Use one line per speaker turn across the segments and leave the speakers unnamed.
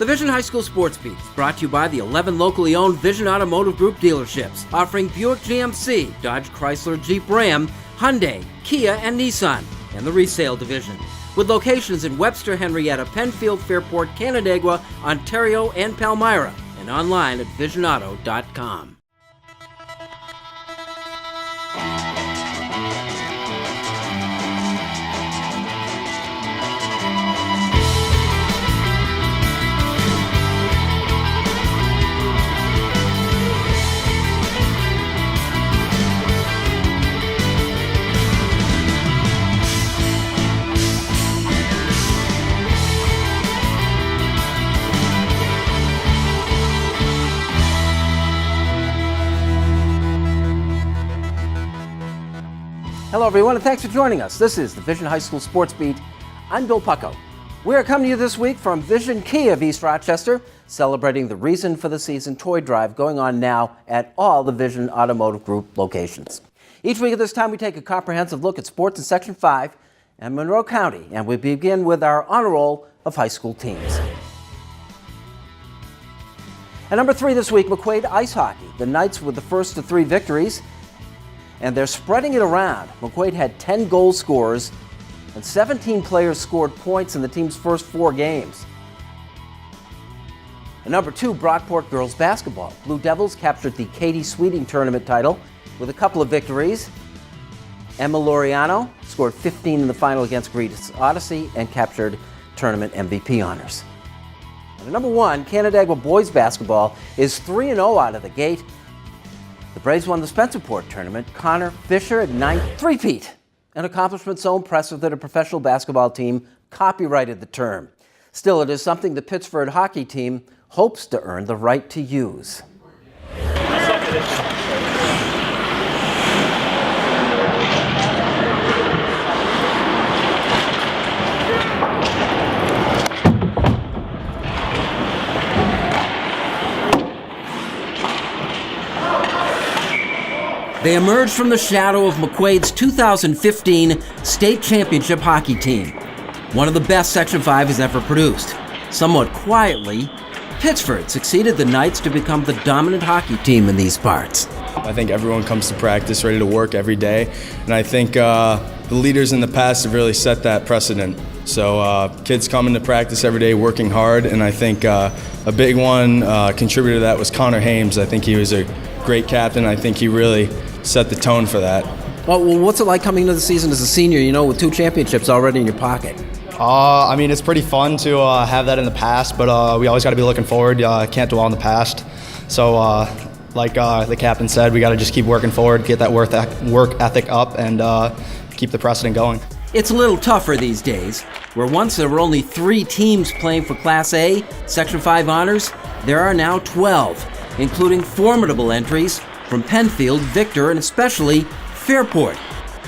The Vision High School Sports Beat is brought to you by the 11 locally owned Vision Automotive Group dealerships, offering Buick GMC, Dodge Chrysler Jeep Ram, Hyundai, Kia, and Nissan, and the resale division, with locations in Webster, Henrietta, Penfield, Fairport, Canandaigua, Ontario, and Palmyra, and online at visionauto.com. Hello, everyone, and thanks for joining us. This is the Vision High School Sports Beat. I'm Bill Pucko. We are coming to you this week from Vision Kia of East Rochester, celebrating the Reason for the Season toy drive going on now at all the Vision Automotive Group locations. Each week at this time, we take a comprehensive look at sports in Section 5 and Monroe County, and we begin with our honor roll of high school teams. At number 3 this week, McQuaid Ice Hockey. The Knights with the first of 3 victories, and they're spreading it around. McQuaid had 10 goal scorers, and 17 players scored points in the team's first 4 games. At number 2, Brockport Girls Basketball. Blue Devils captured the Katie Sweeting Tournament title with a couple of victories. Emma Laureano scored 15 in the final against Greece Odyssey and captured tournament MVP honors. And at number 1, Canandaigua Boys Basketball is 3-0 out of the gate. The Braves won the Spencerport tournament. Connor Fisher at 9th. Three-Peat, an accomplishment so impressive that a professional basketball team copyrighted the term. Still, it is something the Pittsford hockey team hopes to earn the right to use. They emerged from the shadow of McQuaid's 2015 state championship hockey team, one of the best Section 5 has ever produced. Somewhat quietly, Pittsford succeeded the Knights to become the dominant hockey team in these parts.
I think everyone comes to practice ready to work every day, and I think the leaders in the past have really set that precedent. So kids come into practice every day working hard, and I think a big one contributor to that was Connor Hames. I think he was a great captain. I think he really set the tone for that.
Well, what's it like coming into the season as a senior, with 2 championships already in your pocket?
I mean, it's pretty fun to have that in the past, but we always got to be looking forward. Can't dwell on the past. So like the captain said, we got to just keep working forward, get that work ethic up, and keep the precedent going.
It's a little tougher these days. Where once there were only 3 teams playing for Class A, Section 5 honors, there are now 12, including formidable entries from Penfield, Victor, and especially Fairport.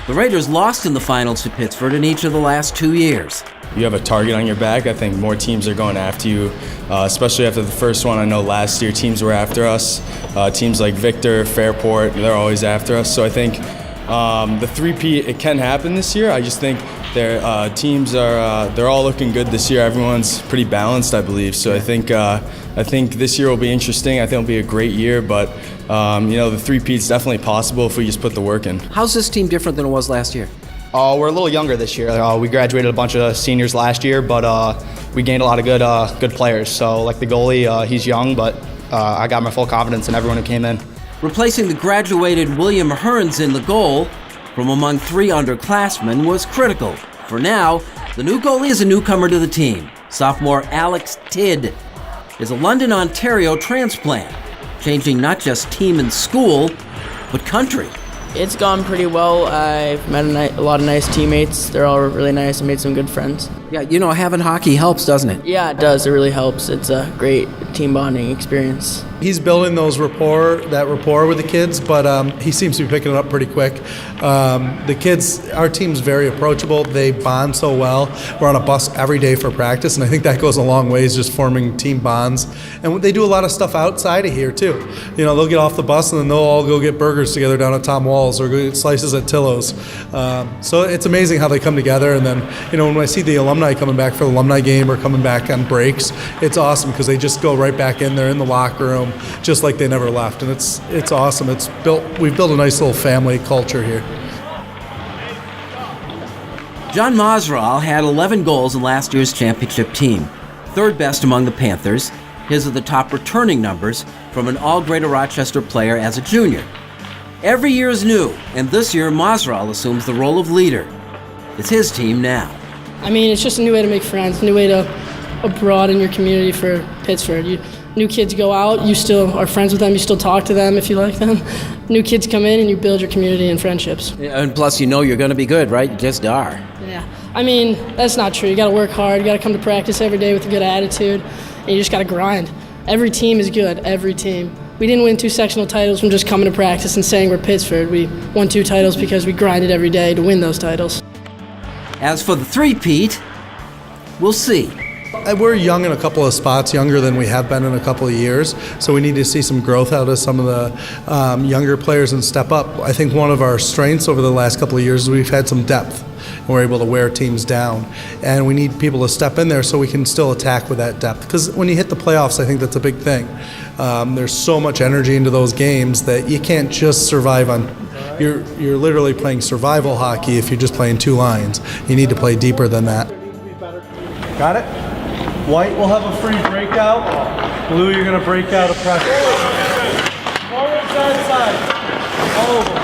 The Raiders lost in the finals to Pittsford in each of the last 2 years.
You have a target on your back. I think more teams are going after you, especially after the first one. I know last year teams were after us. Teams like Victor, Fairport, they're always after us. So I think the Three-Peat, it can happen this year. I just think their teams are they're all looking good this year. Everyone's pretty balanced, I believe. So I think this year will be interesting. I think it'll be a great year, but the Three-Peat's definitely possible if we just put the work in.
How's this team different than it was last year?
We're a little younger this year. We graduated a bunch of seniors last year, but we gained a lot of good players. So like the goalie, he's young, but I got my full confidence in everyone who came in.
Replacing the graduated William Hearns in the goal from among 3 underclassmen was critical. For now, the new goalie is a newcomer to the team. Sophomore Alex Tidd is a London, Ontario transplant, changing not just team and school, but country.
It's gone pretty well. I've met a lot of nice teammates. They're all really nice. I made some good friends.
Yeah, having hockey helps, doesn't it?
Yeah, it does. It really helps. It's a great team bonding experience.
He's building that rapport with the kids, but he seems to be picking it up pretty quick. The kids, our team's very approachable. They bond so well. We're on a bus every day for practice, and I think that goes a long ways, just forming team bonds. And they do a lot of stuff outside of here, too. They'll get off the bus, and then they'll all go get burgers together down at Tom Wall's or go get slices at Tillo's. So it's amazing how they come together. And then, when I see the alumni alumni coming back for the alumni game or coming back on breaks. It's awesome because they just go right back in there in the locker room just like they never left, and it's awesome. We've built a nice little family culture here.
John Mosral had 11 goals in last year's championship team, third best among the Panthers. His are the top returning numbers from an all-Greater Rochester player as a junior. Every year is new, and this year Mosral assumes the role of leader. It's his team now.
I mean, it's just a new way to make friends, a new way to broaden your community for Pittsford. New kids go out, you still are friends with them, you still talk to them if you like them. New kids come in and you build your community and friendships.
Yeah, and plus you know you're going to be good, right? You just are.
Yeah, I mean, that's not true. You got to work hard, you got to come to practice every day with a good attitude, and you just got to grind. Every team is good, every team. We didn't win 2 sectional titles from just coming to practice and saying we're Pittsford. We won 2 titles because we grinded every day to win those titles.
As for the Three-Peat, we'll see.
We're young in a couple of spots, younger than we have been in a couple of years, so we need to see some growth out of some of the younger players and step up. I think one of our strengths over the last couple of years is we've had some depth, and we're able to wear teams down, and we need people to step in there so we can still attack with that depth, because when you hit the playoffs, I think that's a big thing. There's so much energy into those games that you can't just survive on. You're literally playing survival hockey if you're just playing 2 lines. You need to play deeper than that.
Got it? White will have a free breakout. Blue, you're going to break out a press. Forward, side. All over.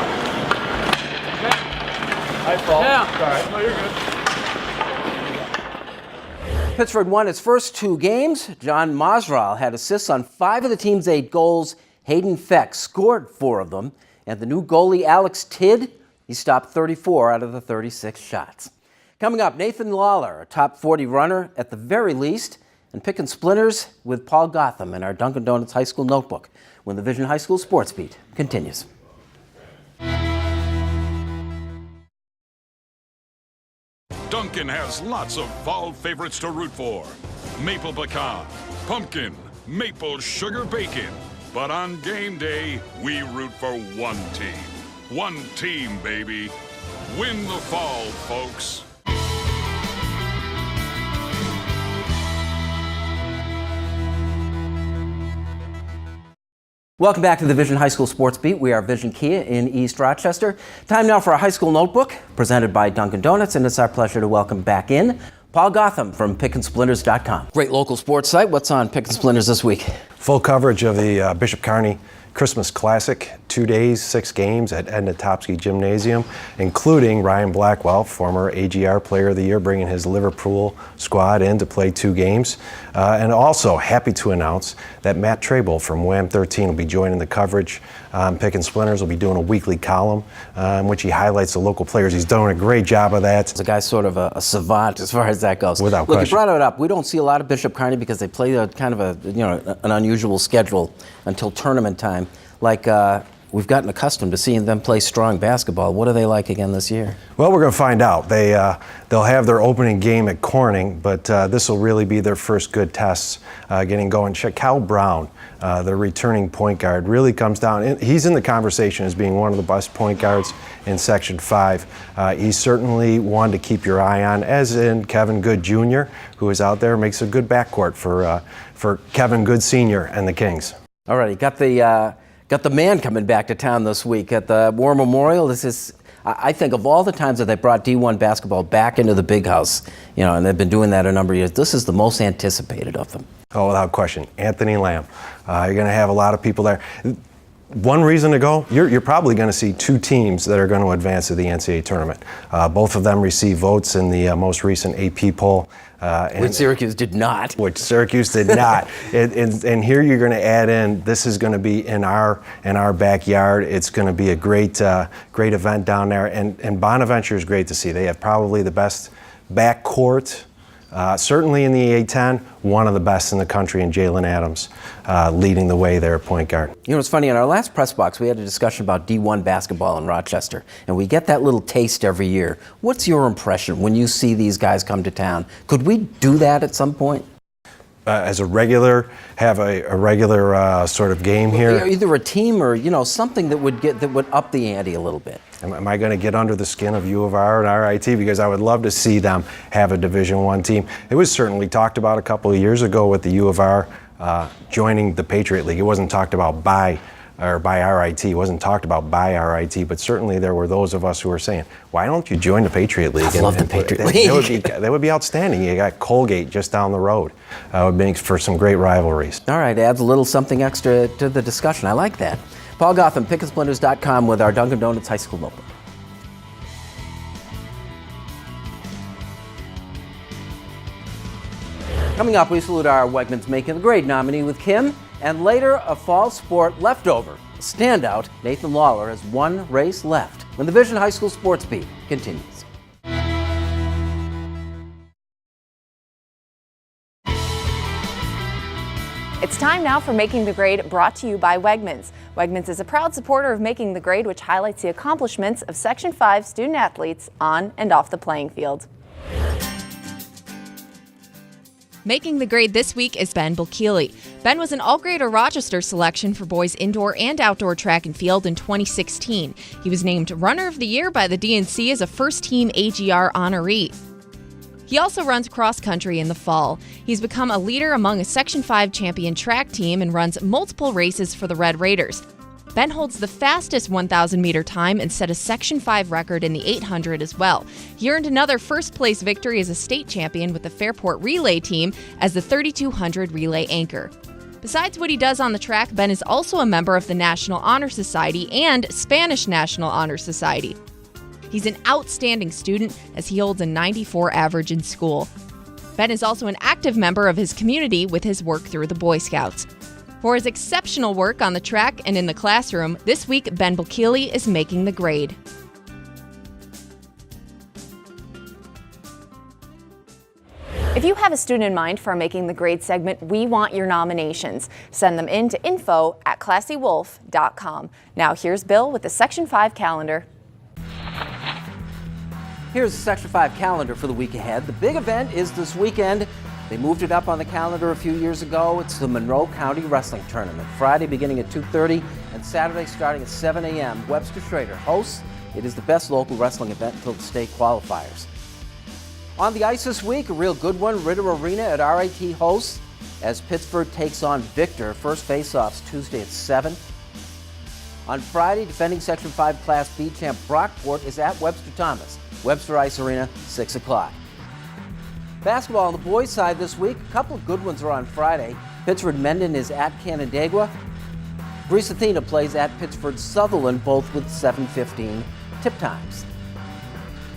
I fall. Yeah. All right. No, you're good.
Pittsford won its first 2 games. John Mosral had assists on 5 of the team's 8 goals. Hayden Feck scored 4 of them. And the new goalie, Alex Tidd, he stopped 34 out of the 36 shots. Coming up, Nathan Lawler, a top 40 runner at the very least, and picking splinters with Paul Gotham in our Dunkin' Donuts High School Notebook when the Vision High School Sports Beat continues.
Dunkin' has lots of fall favorites to root for. Maple pecan, pumpkin, maple sugar bacon. But on game day, we root for one team. One team, baby. Win the fall, folks.
Welcome back to the Vision High School Sports Beat. We are Vision Kia in East Rochester. Time now for a high school notebook presented by Dunkin' Donuts, and it's our pleasure to welcome back in Paul Gotham from PickandSplinters.com. Great local sports site. What's on Pick and Splinters this week?
Full coverage of the Bishop Kearney Christmas Classic, 2 days, 6 games at Edna Topsky Gymnasium, including Ryan Blackwell, former AGR Player of the Year, bringing his Liverpool squad in to play 2 games. And also happy to announce that Matt Trable from WAM 13 will be joining the coverage. Pick and Splinters will be doing a weekly column in which he highlights the local players. He's doing a great job of that.
The guy's sort of a savant as far as that goes.
Without
question.
question.
You brought it up. We don't see a lot of Bishop Kearney because they play kind of an unusual schedule until tournament time. Like we've gotten accustomed to seeing them play strong basketball. What are they like again this year?
Well, we're going to find out. They'll have their opening game at Corning, but this will really be their first good tests getting going. Cal Brown, the returning point guard, really comes down. He's in the conversation as being one of the best point guards in Section 5. He's certainly one to keep your eye on, as in Kevin Good Jr., who is out there, makes a good backcourt for Kevin Good Sr. and the Kings.
All right, got the man coming back to town this week at the War Memorial. This is, I think, of all the times that they brought D1 basketball back into the big house, and they've been doing that a number of years, this is the most anticipated of them.
Oh, without question. Anthony Lamb. You're going to have a lot of people there. One reason to go, you're probably going to see 2 teams that are going to advance to the NCAA tournament. Both of them received votes in the most recent AP poll.
Which Syracuse did not.
Which Syracuse did not. And here you're going to add in, this is going to be in our backyard. It's going to be a great event down there. And Bonaventure is great to see. They have probably the best backcourt. Certainly in the A10, one of the best in the country in Jalen Adams, leading the way there at point guard.
It's funny, in our last press box, we had a discussion about D1 basketball in Rochester, and we get that little taste every year. What's your impression when you see these guys come to town? Could we do that at some point?
as a regular, have a regular sort of game here.
Either a team or something that would up the ante a little bit.
Am I going to get under the skin of U of R and RIT? Because I would love to see them have a Division I team. It was certainly talked about a couple of years ago with the U of R joining the Patriot League. It wasn't talked about by RIT. It wasn't talked about by RIT, but certainly there were those of us who were saying, why don't you join the Patriot League?
I love the Patriot League.
That would be outstanding. You got Colgate just down the road. It would make for some great rivalries.
All right, adds a little something extra to the discussion. I like that. Paul Gotham, pickandSplinters.com with our Dunkin' Donuts High School Notebook. Coming up, we salute our Wegmans Making the Grade nominee with Kim, and later, a fall sport leftover. Standout, Nathan Lawler has one race left when the Vision High School Sports Beat continues.
It's time now for Making the Grade, brought to you by Wegmans. Wegmans is a proud supporter of Making the Grade, which highlights the accomplishments of Section 5 student athletes on and off the playing field.
Making the grade this week is Ben Bulkeely. Ben was an All-Greater Rochester selection for boys indoor and outdoor track and field in 2016. He was named Runner of the Year by the DNC as a first-team AGR honoree. He also runs cross-country in the fall. He's become a leader among a Section 5 champion track team and runs multiple races for the Red Raiders. Ben holds the fastest 1,000-meter time and set a Section 5 record in the 800 as well. He earned another first-place victory as a state champion with the Fairport relay team as the 3,200 relay anchor. Besides what he does on the track, Ben is also a member of the National Honor Society and Spanish National Honor Society. He's an outstanding student as he holds a 94 average in school. Ben is also an active member of his community with his work through the Boy Scouts. For his exceptional work on the track and in the classroom, this week Ben Bulkeely is making the grade.
If you have a student in mind for our Making the Grade segment, we want your nominations. Send them in to info@classywolf.com. Now here's Bill with the Section 5 calendar.
Here's the Section 5 calendar for the week ahead. The big event is this weekend. They moved it up on the calendar a few years ago. It's the Monroe County Wrestling Tournament. Friday beginning at 2:30 and Saturday starting at 7 a.m. Webster Schrader hosts. It is the best local wrestling event until the state qualifiers. On the ice this week, a real good one. Ritter Arena at RIT hosts as Pittsford takes on Victor. First face-offs Tuesday at 7. On Friday, defending Section 5 Class B champ Brockport is at Webster Thomas. Webster Ice Arena, 6 o'clock. Basketball on the boys' side this week. A couple of good ones are on Friday. Pittsford Mendon is at Canandaigua. Greece Athena plays at Pittsford Sutherland, both with 7:15 tip times.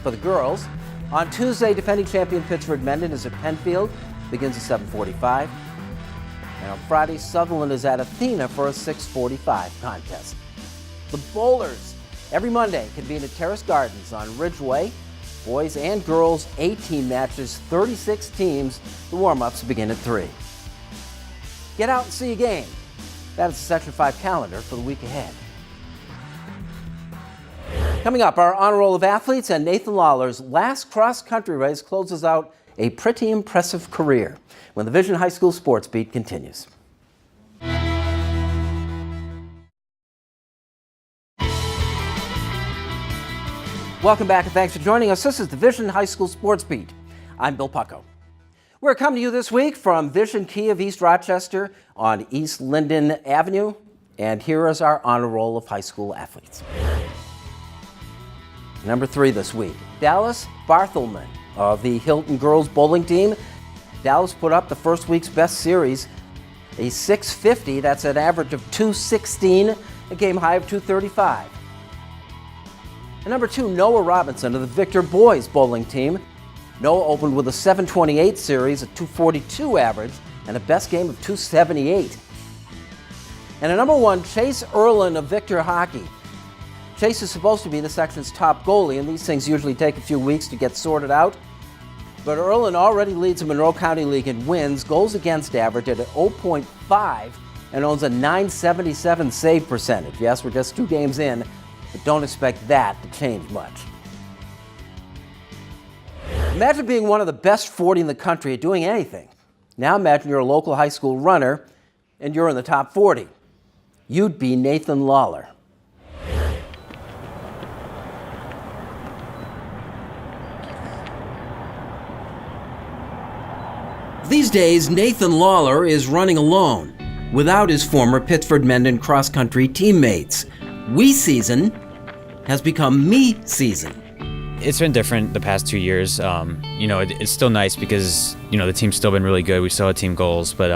For the girls, on Tuesday, defending champion Pittsford Mendon is at Penfield, begins at 7:45. And on Friday, Sutherland is at Athena for a 6:45 contest. The bowlers, every Monday, convene at Terrace Gardens on Ridgeway. Boys and girls, 8-team matches, 36 teams. The warm-ups begin at 3. Get out and see a game. That is the Section 5 calendar for the week ahead. Coming up, our honor roll of athletes, and Nathan Lawler's last cross-country race closes out a pretty impressive career when the Vision High School Sports Beat continues. Welcome back and thanks for joining us. This is the Vision High School Sports Beat. I'm Bill Pucko. We're coming to you this week from Vision Key of East Rochester on East Linden Avenue. And here is our honor roll of high school athletes. Number 3 this week, Dallas Barthelman of the Hilton Girls Bowling Team. Dallas put up the first week's best series, a 650. That's an average of 216, a game high of 235. And number 2, Noah Robinson of the Victor Boys Bowling Team. Noah opened with a 728 series, a 242 average, and a best game of 278. And a number 1, Chase Erlin of Victor Hockey. Chase is supposed to be the section's top goalie, and these things usually take a few weeks to get sorted out. But Erlin already leads the Monroe County League in wins, goals against average at 0.5, and owns a .977 save percentage. Yes, we're just 2 games in, but don't expect that to change much. Imagine being one of the best 40 in the country at doing anything. Now imagine you're a local high school runner and you're in the top 40. You'd be Nathan Lawler. These days, Nathan Lawler is running alone, without his former Pittsford Mendon cross-country teammates. We season has become me season.
It's been different the past 2 years. It's still nice because, the team's still been really good. We still have team goals, but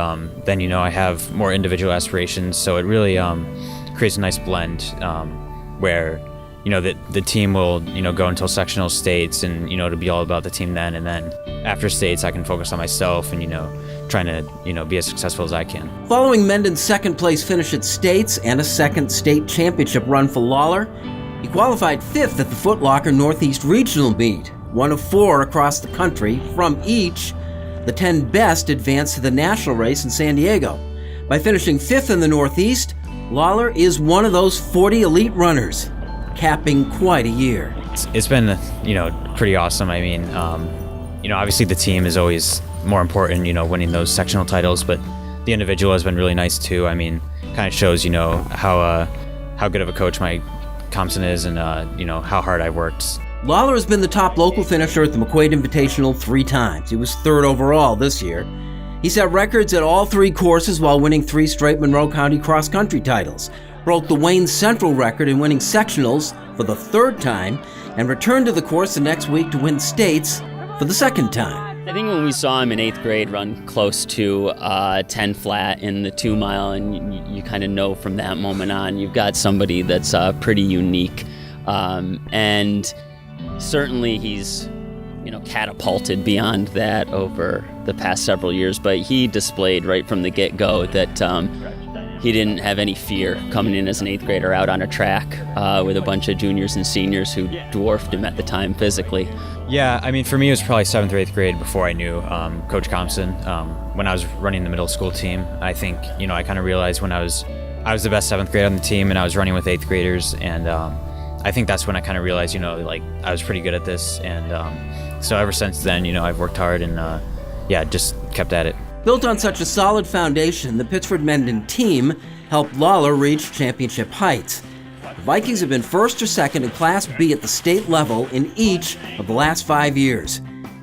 then, I have more individual aspirations. So it really creates a nice blend where, the team will, go until sectional states and, to be all about the team then. And then after states, I can focus on myself and, trying to, be as successful as I can.
Following Mendon's second place finish at states and a second state championship run for Lawler, he qualified 5th at the Foot Locker Northeast Regional Meet, one of 4 across the country. From each, the 10 best advanced to the national race in San Diego. By finishing 5th in the Northeast, Lawler is one of those 40 elite runners, capping quite a year.
It's been, pretty awesome. I mean, obviously the team is always more important, winning those sectional titles, but the individual has been really nice too. I mean, kind of shows, how good of a coach Mike Thompson is and, how hard I worked.
Lawler has been the top local finisher at the McQuaid Invitational 3 times. He was 3rd overall this year. He set records at all 3 courses while winning 3 straight Monroe County cross-country titles, broke the Wayne Central record in winning sectionals for the 3rd time, and returned to the course the next week to win states for the 2nd time.
I think when we saw him in 8th grade run close to 10 flat in the 2 mile, and you kind of know from that moment on, you've got somebody that's pretty unique. And certainly he's, catapulted beyond that over the past several years, but he displayed right from the get-go that he didn't have any fear coming in as an 8th grader out on a track with a bunch of juniors and seniors who dwarfed him at the time physically.
Yeah, I mean, for me, it was probably 7th or 8th grade before I knew Coach Thompson. When I was running the middle school team, I think, I kind of realized when I was the best 7th grader on the team and I was running with 8th graders. And I think that's when I kind of realized, I was pretty good at this. And so ever since then, I've worked hard and, just kept at it.
Built on such a solid foundation, the Pittsford Mendon team helped Lawler reach championship heights. The Vikings have been 1st or 2nd in Class B at the state level in each of the last 5 years.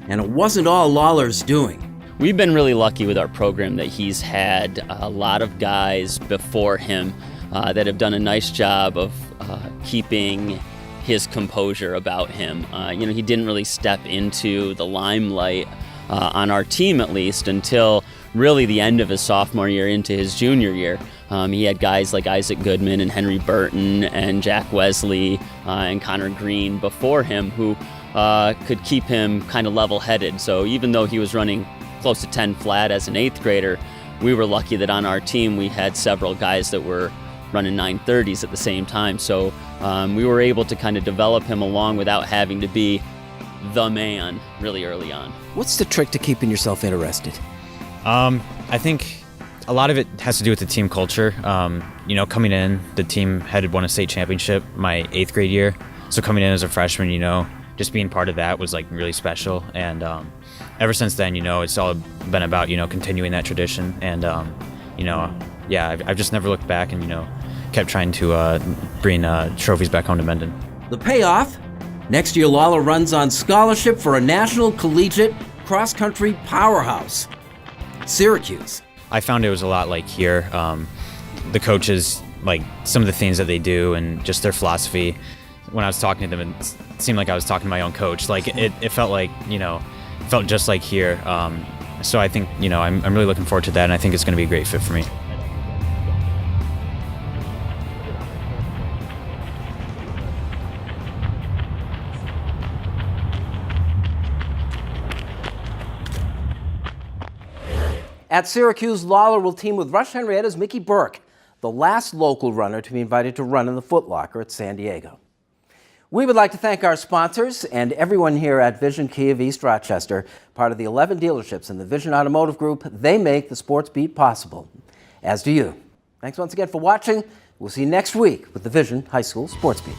And it wasn't all Lawler's doing.
We've been really lucky with our program that he's had a lot of guys before him that have done a nice job of keeping his composure about him. He didn't really step into the limelight on our team, at least, until really the end of his sophomore year into his junior year. He had guys like Isaac Goodman and Henry Burton and Jack Wesley and Connor Green before him who could keep him kind of level-headed. So even though he was running close to 10 flat as an 8th grader, we were lucky that on our team we had several guys that were running 930s at the same time. So we were able to kind of develop him along without having to be the man really early on.
What's the trick to keeping yourself interested?
I think a lot of it has to do with the team culture. Coming in, the team had won a state championship my 8th grade year. So coming in as a freshman, just being part of that was like really special. And ever since then, it's all been about, continuing that tradition. And, I've just never looked back and, kept trying to bring trophies back home to Mendon.
The payoff? Next year, Lawler runs on scholarship for a national collegiate cross-country powerhouse, Syracuse.
I found it was a lot like here. The coaches, like some of the things that they do and just their philosophy. When I was talking to them, it seemed like I was talking to my own coach. Like it felt like, felt just like here. So I think, I'm really looking forward to that, and I think it's going to be a great fit for me.
At Syracuse, Lawler will team with Rush Henrietta's Mickey Burke, the last local runner to be invited to run in the Foot Locker at San Diego. We would like to thank our sponsors and everyone here at Vision Kia of East Rochester, part of the 11 dealerships in the Vision Automotive Group. They make the Sports Beat possible, as do you. Thanks once again for watching. We'll see you next week with the Vision High School Sports Beat.